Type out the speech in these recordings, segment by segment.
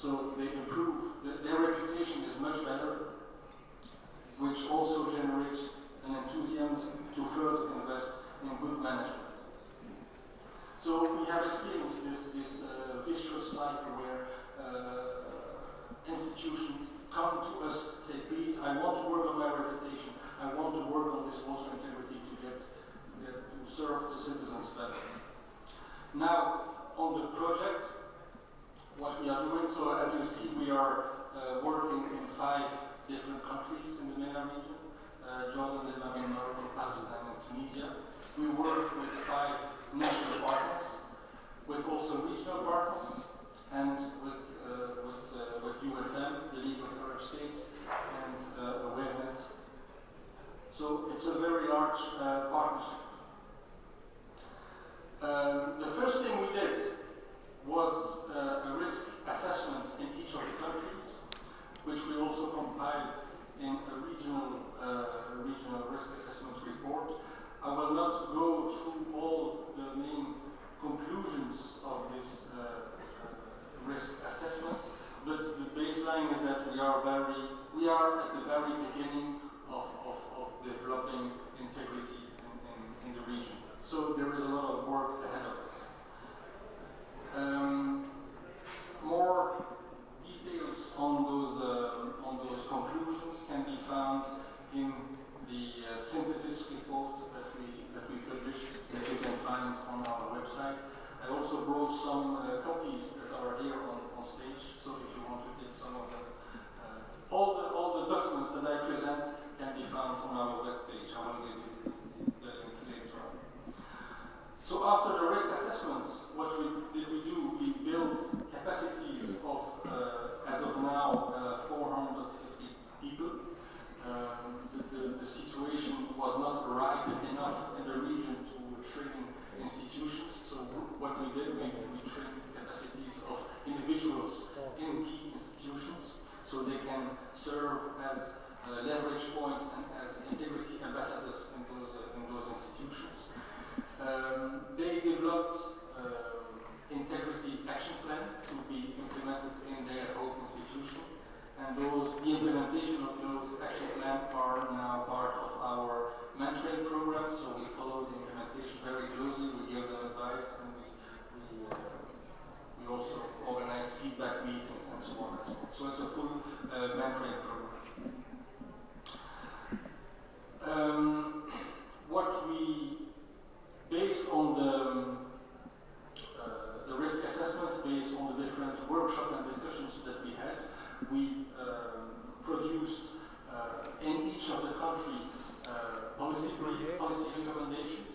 So they improve, their reputation is much better, which also generates an enthusiasm to further invest in good management. So we have experienced this vicious cycle where institutions come to us, say, please, I want to work on my reputation, I want to work on this water integrity to serve the citizens better. Now, on the project, what we are doing, so as you see, we are working in 5 different countries in the MENA region, Jordan, Lebanon, Morocco, Palestine, and Tunisia. We work with 5 national partners, with also regional partners, and with UFM, the League of Arab States, and AwareNet. So it's a very large partnership. The first thing we did was a risk assessment in each of the countries, which we also compiled in a regional risk assessment report. I will not go through all the main conclusions of this risk assessment, but the baseline is that we are at the very beginning of developing integrity in the region. So there is a lot of work ahead of us. More details on those conclusions can be found in the synthesis report that we published, that you can find on our website. I also brought some copies that are here on stage, so if you want to take some of them. All the documents that I present can be found on our webpage. I will give you the link later on. So after the risk assessments, what did we do? We built capacities of, as of now, 450 people. The situation was not ripe enough in the region to train institutions. So what we did, we trained capacities of individuals in key institutions, so they can serve as a leverage point and as integrity ambassadors in those institutions. They developed integrity action plan to be implemented in their home institution, and the implementation of those action plans are now part of our mentoring program. So we follow the implementation very closely. We give them advice, and we also organize feedback meetings and so on and so on. So it's a full mentoring program. What we, based on the risk assessment, based on the different workshops and discussions that we had, we produced in each of the country policy recommendations,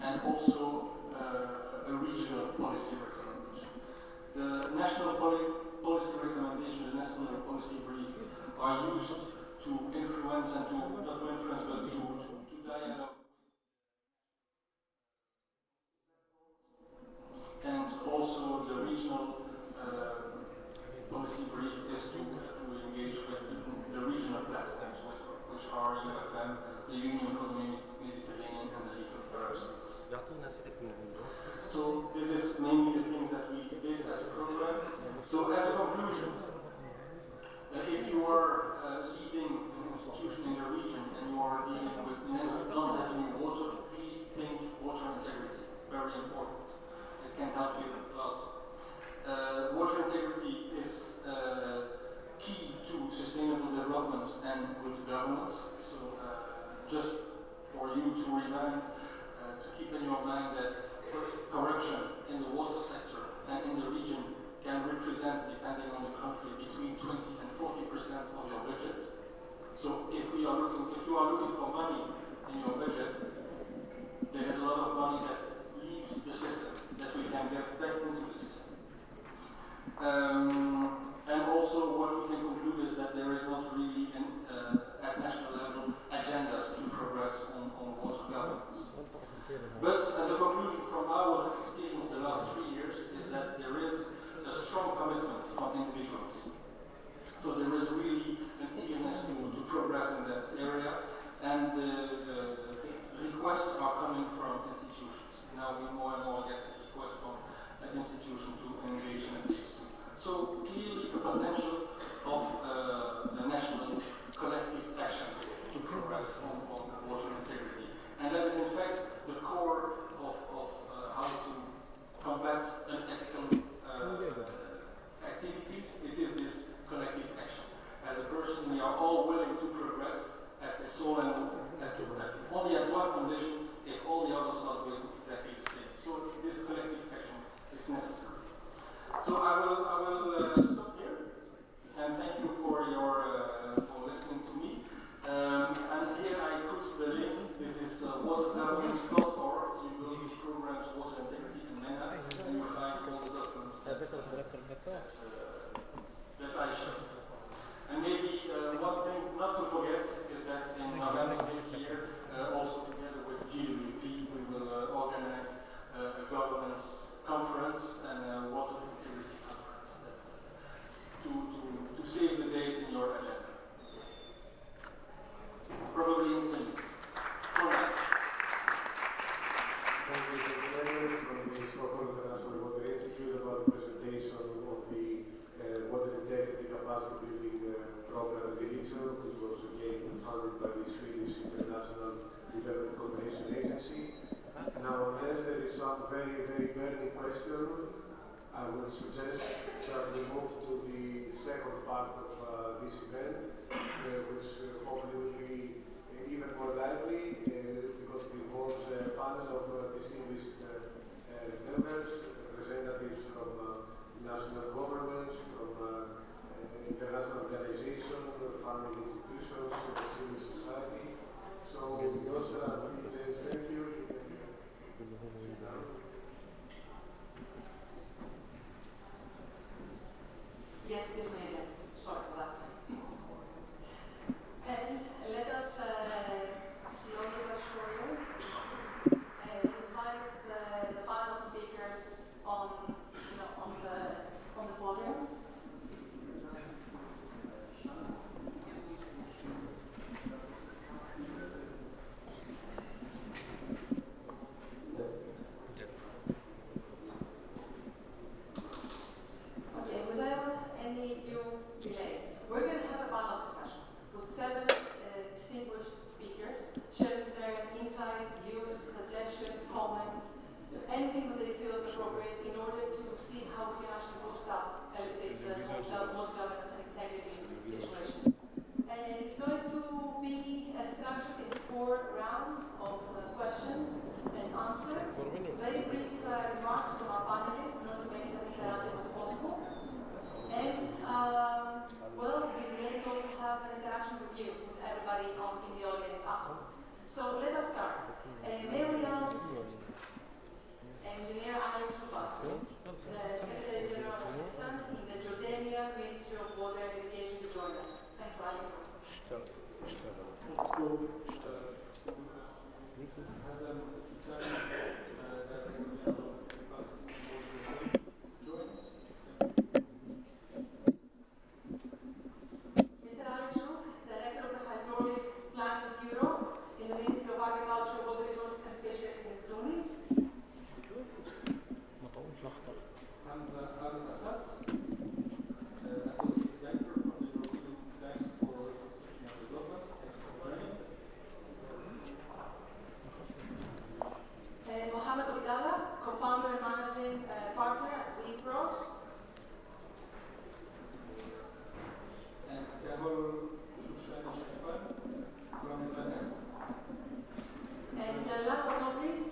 and also a regional policy recommendation. The national policy recommendation, the national policy brief, are used to influence and not to influence, but to dialogue. And also the regional policy brief is to engage with the regional platforms, which are UFM, the Union for the Mediterranean, and the League of Arab States. So this is mainly the things that we did as a program. So as a conclusion, if you are leading an institution in the region and you are dealing with not having water, please think water integrity. Very important. It can help you a lot. Water integrity is key to sustainable development and good governance. So just for you to remind, to keep in your mind that for So I will stop here, and thank you for for listening to me. And here I put the link. This is watergovernance.org. You go to programs water integrity in MENA, and you find all the documents that I showed. And maybe one thing not to forget is that in November this year, also together with GWP, we will organize a governance conference and a water integrity conference to save the date in your agenda. Probably in Tunis. For now. Thank you from the Stockholm International Water Institute about the presentation of the water integrity capacity building program in the region, which was again funded by the Swedish International Development Cooperation Agency. Now, unless there is some very, very burning question, I would suggest that we move to the second part of this event, which hopefully will be even more lively because it involves a panel of distinguished members, representatives from national governments, from international organizations, funding institutions, civil society. So, Yosa, Anthi, James, thank you. Sit down. Yes, please, Megan. Sorry for that. And let us slowly but surely invite the panel speakers on the podium. Okay, without any due delay, we're going to have a panel discussion with 7 distinguished speakers sharing their insights, views, suggestions, comments, anything that they feel is appropriate in order to see how we can actually boost up a little bit the whole governance and integrity situation. And it's going to be structured in 4 rounds of questions and answers. Very brief remarks from our panelists in order to make it as interactive as possible. And, well, we will also have an interaction with you, with everybody in the audience afterwards. So let us start. May we ask Engineer Ali Suba, the Secretary General Assistant in the Jordanian Ministry of Water and Irrigation, to join us. Thank you, Ali. Mr. Ali Chouk, Director of the Hydraulic Planning Bureau in the Ministry of Agriculture, Water Resources and Fisheries in Tunis. Hamza Al-Assad, Associate Director from the European Bank for Reconstruction and Development. Mohamed Obidallah, Co-founder and Managing Partner at WePros. And Carol Shushan from UNESCO. And last but not least,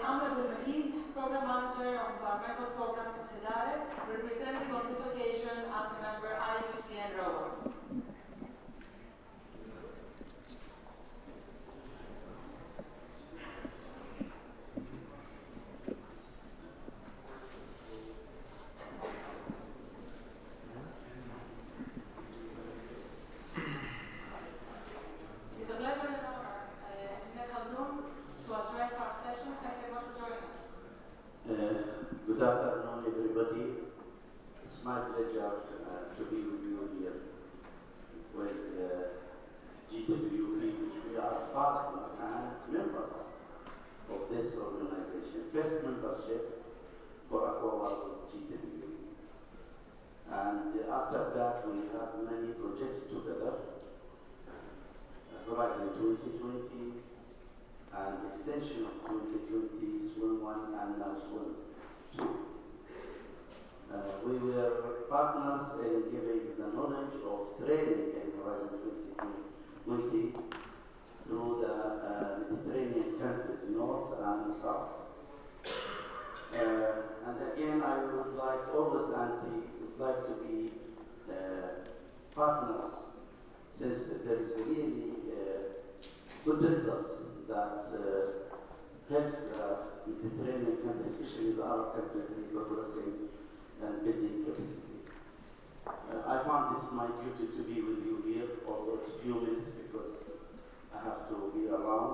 Amr Abdelmajid, Program Manager of Environmental Programs at SEDARE, representing on this occasion as a member IUCN ROA. It's a pleasure and honor, Engineer Khaldun, to address our session. Thank you very much for joining us. Good afternoon, everybody. It's my pleasure to be with you here with GWP, which we are partner and members of this organization. First membership for Aquawas of GWP. And after that, we have many projects together. Horizon 2020, and extension of 2020, Swim 1 and now Swim 2. We were partners in giving the knowledge of training in Horizon 2020 through the Mediterranean countries, North and South. And again, I would like always, Anthi, would like to be partners, since there is really good results that helps the Mediterranean countries, especially the Arab countries, in progressing and building capacity. I found it's my duty to be with you here, although it's a few minutes because I have to be around,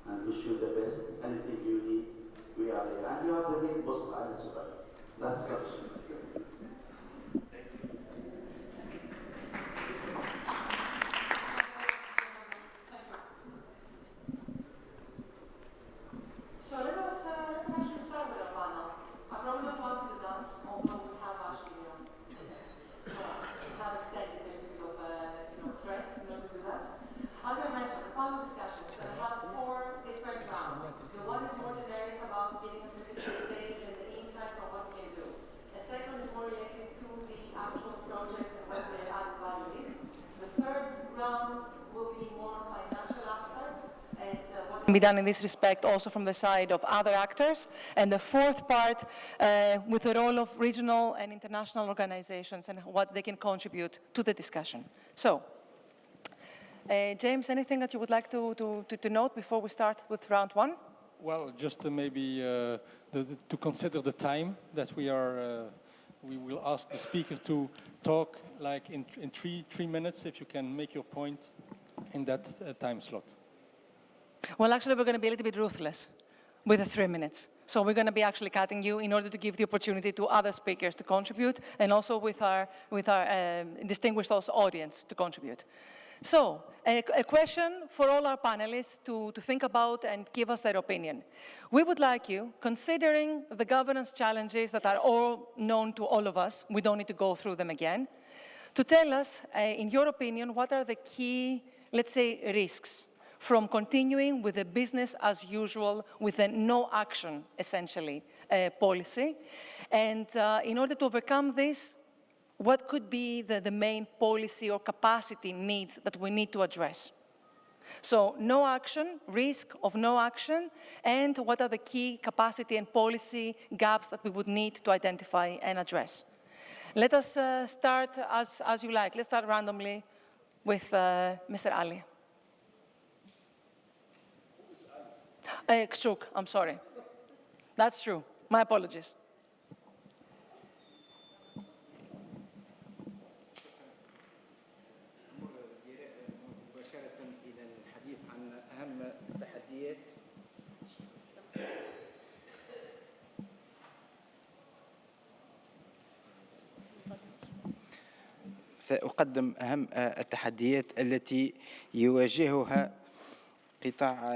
and wish you the best. Anything you need, we are here. And you have the big boss, Ali Subhan. That's sufficient. So let us actually start with our panel. I promise not to ask you to dance, although we have actually have extended a little bit of thread in order to do that. As I mentioned, the panel discussion is going to have 4 different rounds. The one is more generic about giving us a little bit of stage and the insights on what we can do. The second is more related to the actual projects and what their added value is. The third round will be more financial aspects and what can be done in this respect also from the side of other actors. And the fourth part with the role of regional and international organizations and what they can contribute to the discussion. So, James, anything that you would like to note before we start with round 1? Well, just to maybe to consider the time that we are. We will ask the speaker to talk like in three minutes, if you can make your point in that time slot. Well, actually, we're going to be a little bit ruthless with the 3 minutes. So we're going to be actually cutting you in order to give the opportunity to other speakers to contribute, and also with our distinguished also audience to contribute. So, a question for all our panelists to think about and give us their opinion. We would like you, considering the governance challenges that are all known to all of us, we don't need to go through them again, to tell us, in your opinion, what are the key, let's say, risks from continuing with the business as usual, with a no action, essentially, policy. And in order to overcome this, what could be the main policy or capacity needs that we need to address? So no action, risk of no action, and what are the key capacity and policy gaps that we would need to identify and address? Let us start as you like. Let's start randomly with Mr. Ali. Kshuk, I'm sorry. That's true. My apologies. سأقدم أهم التحديات التي يواجهها قطاع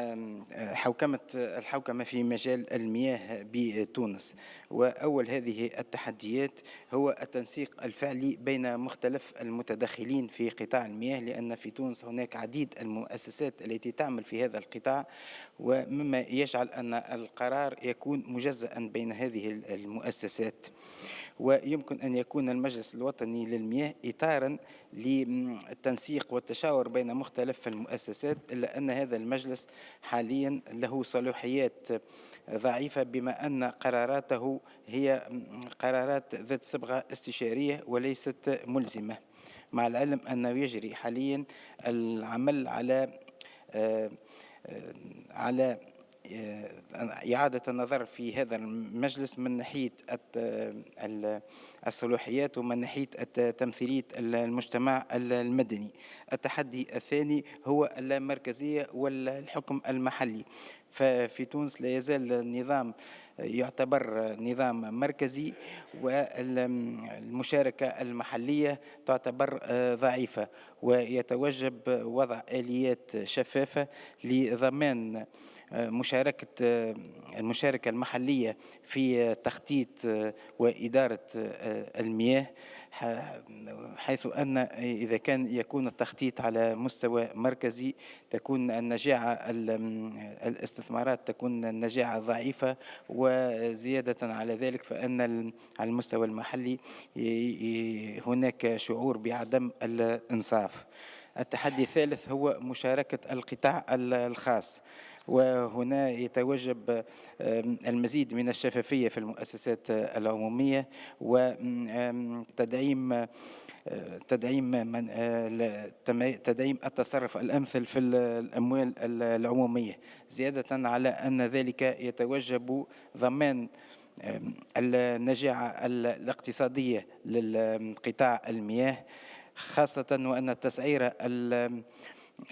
الحوكمة في مجال المياه بتونس. وأول هذه التحديات هو التنسيق الفعلي بين مختلف المتدخلين في قطاع المياه، لأن في تونس هناك عديد المؤسسات التي تعمل في هذا القطاع، ومما يجعل أن القرار يكون مجزأ بين هذه المؤسسات. ويمكن أن يكون المجلس الوطني للمياه إطاراً للتنسيق والتشاور بين مختلف المؤسسات، إلا أن هذا المجلس حالياً له صلاحيات ضعيفة، بما أن قراراته هي قرارات ذات صبغة استشارية وليست ملزمة، مع العلم أنه يجري حالياً العمل على إعادة النظر في هذا المجلس من ناحية الصلاحيات ومن ناحية تمثيلية المجتمع المدني. التحدي الثاني هو اللامركزية والحكم المحلي. ففي تونس لا يزال النظام يعتبر نظام مركزي، والمشاركة المحلية تعتبر ضعيفة، ويتوجب وضع آليات شفافة لضمان المشاركة المحلية في تخطيط وإدارة المياه، حيث أن إذا كان يكون التخطيط على مستوى مركزي تكون النجاعة الاستثمارات تكون النجاعة ضعيفة، وزيادة على ذلك فإن على المستوى المحلي هناك شعور بعدم الإنصاف. التحدي الثالث هو مشاركة القطاع الخاص، وهنا يتوجب المزيد من الشفافية في المؤسسات العمومية وتدعيم تدعيم التصرف الأمثل في الأموال العمومية، زيادة على أن ذلك يتوجب ضمان النجاعة الاقتصادية للقطاع المياه، خاصة وأن التسعيرة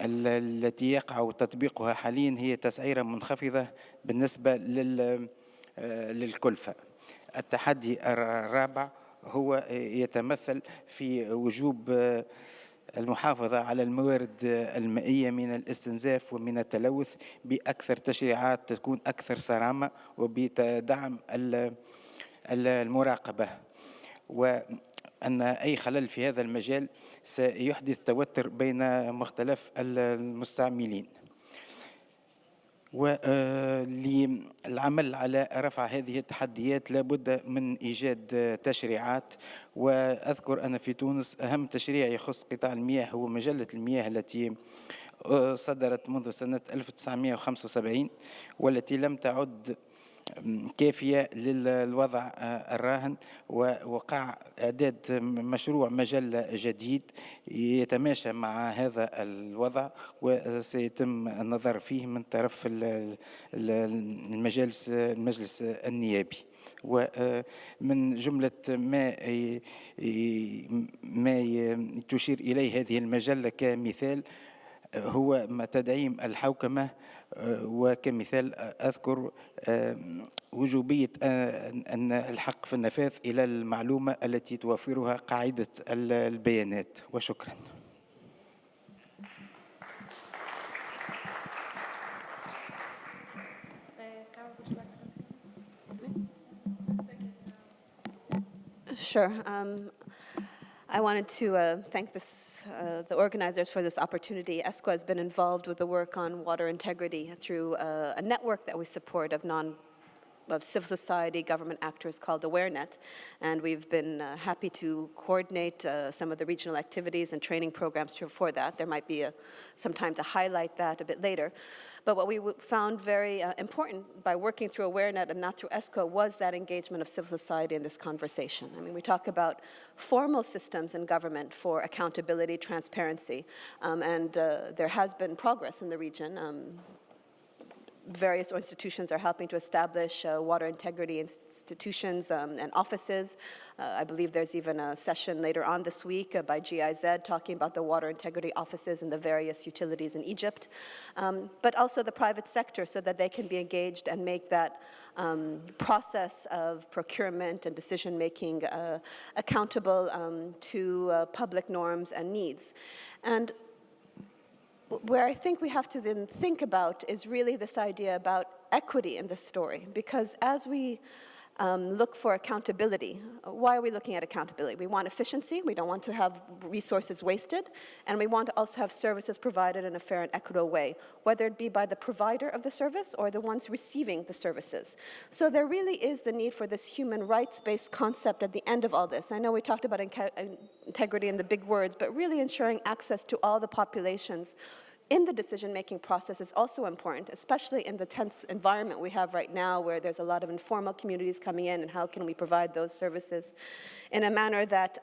التي يقع تطبيقها حاليا هي تسعيرة منخفضة بالنسبة للكلفة. التحدي الرابع هو يتمثل في وجوب المحافظة على الموارد المائية من الاستنزاف ومن التلوث بأكثر تشريعات تكون أكثر صرامة وبتدعم المراقبة، وأن أي خلل في هذا المجال سيحدث توتر بين مختلف المستعملين. وللعمل على رفع هذه التحديات لابد من إيجاد تشريعات، وأذكر أن في تونس أهم تشريع يخص قطاع المياه هو مجلة المياه التي صدرت منذ سنة 1975 والتي لم تعد كافية للوضع الراهن، ووقع إعداد مشروع مجلة جديد يتماشى مع هذا الوضع وسيتم النظر فيه من طرف المجلس النيابي. ومن جملة ما تشير إليه هذه المجلة كمثال هو تدعيم الحوكمة، وكمثال أذكر وجوبية أن الحق في النفاذ إلى المعلومة التي توفرها قاعدة البيانات. وشكرا. Sure. I wanted to thank the organizers for this opportunity. ESCO has been involved with the work on water integrity through a network that we support of civil society government actors called AwareNet, and we've been happy to coordinate some of the regional activities and training programs for that. There might be some time to highlight that a bit later. But what we found very important by working through AwareNet and not through ESCO was that engagement of civil society in this conversation. I mean, we talk about formal systems in government for accountability, transparency, and there has been progress in the region. Various institutions are helping to establish water integrity institutions and offices. I believe there's even a session later on this week by GIZ talking about the water integrity offices in the various utilities in Egypt, but also the private sector so that they can be engaged and make that process of procurement and decision-making accountable to public norms and needs. And where I think we have to then think about is really this idea about equity in this story, because as we look for accountability, why are we looking at accountability? We want efficiency, we don't want to have resources wasted, and we want to also have services provided in a fair and equitable way, whether it be by the provider of the service or the ones receiving the services. So there really is the need for this human rights-based concept at the end of all this. I know we talked about integrity in the big words, but really ensuring access to all the populations in the decision-making process is also important, especially in the tense environment we have right now where there's a lot of informal communities coming in, and how can we provide those services in a manner that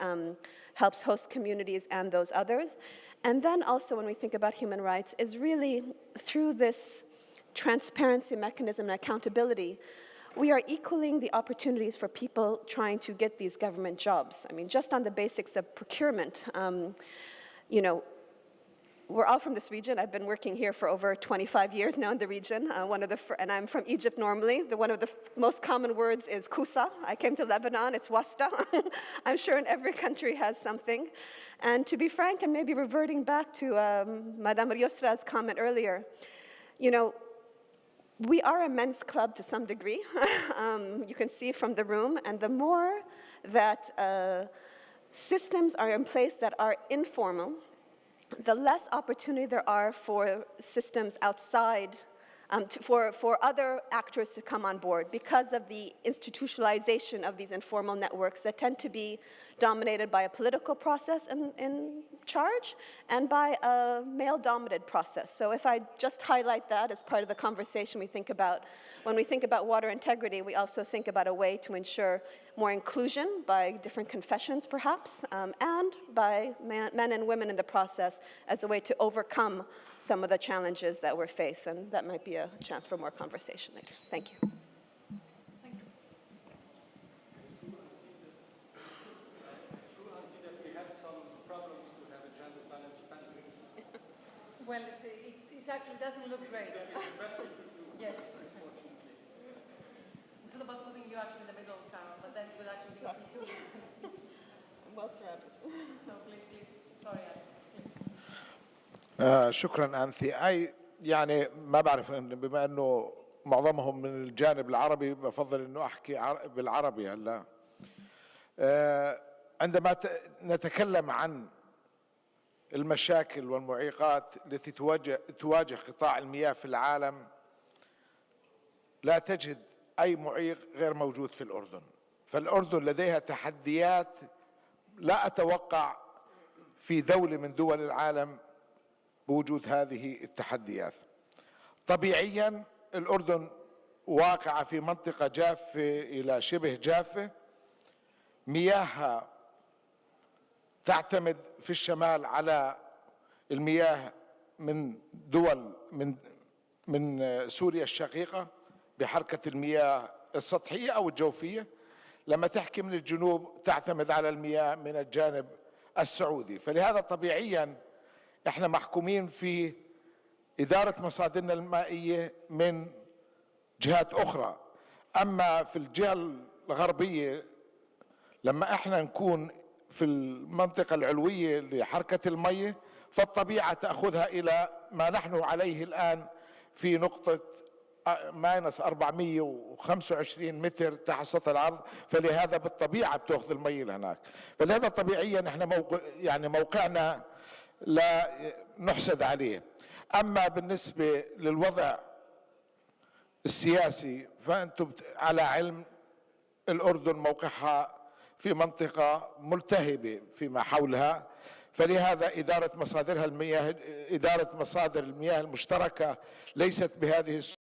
helps host communities and those others. And then also when we think about human rights is really through this transparency mechanism and accountability, we are equaling the opportunities for people trying to get these government jobs. I mean, just on the basics of procurement, you know, we're all from this region. I've been working here for over 25 years now in the region. And I'm from Egypt normally. One of the most common words is kusa. I came to Lebanon, it's wasta. I'm sure in every country has something. And to be frank, and maybe reverting back to Madame Riosra's comment earlier, you know, we are a men's club to some degree. You can see from the room. And the more that systems are in place that are informal, the less opportunity there are for systems outside, for other actors to come on board because of the institutionalization of these informal networks that tend to be dominated by a political process in charge and by a male-dominated process. So if I just highlight that as part of the conversation when we think about water integrity, we also think about a way to ensure more inclusion by different confessions, perhaps, and by men and women in the process as a way to overcome some of the challenges that we're faced, and that might be a chance for more conversation later. Thank you. Well, it actually doesn't look great. Yes. It's not about putting you actually in the middle, Carol, but then it would actually be too. Well surrounded. So please. Sorry, please. شكرا أنثي. أي يعني ما بعرف بما أنه معظمهم من الجانب العربي بفضل أنه أحكي بالعربي هلا. عندما نتكلم عن المشاكل والمعيقات التي تواجه قطاع المياه في العالم، لا تجد أي معيق غير موجود في الأردن. فالأردن لديها تحديات لا أتوقع في دولة من دول العالم بوجود هذه التحديات. طبيعيا الأردن واقعة في منطقة جافة إلى شبه جافة، مياهها تعتمد في الشمال على المياه من دول من سوريا الشقيقة بحركة المياه السطحية أو الجوفية. لما تحكي من الجنوب تعتمد على المياه من الجانب السعودي. فلهذا طبيعيا احنا محكومين في إدارة مصادرنا المائية من جهات أخرى. أما في الجهة الغربية لما احنا نكون في المنطقة العلوية لحركة المية، فالطبيعة تأخذها إلى ما نحن عليه الآن في نقطة ماينس 425 متر تحت سطح الأرض. فلهذا بالطبيعة بتأخذ المية لهناك. فلهذا طبيعيا احنا موقعنا لا نحسد عليه. أما بالنسبة للوضع السياسي فأنتم على علم الأردن موقعها في منطقة ملتهبة فيما حولها. فلهذا إدارة مصادر المياه المشتركة ليست بهذه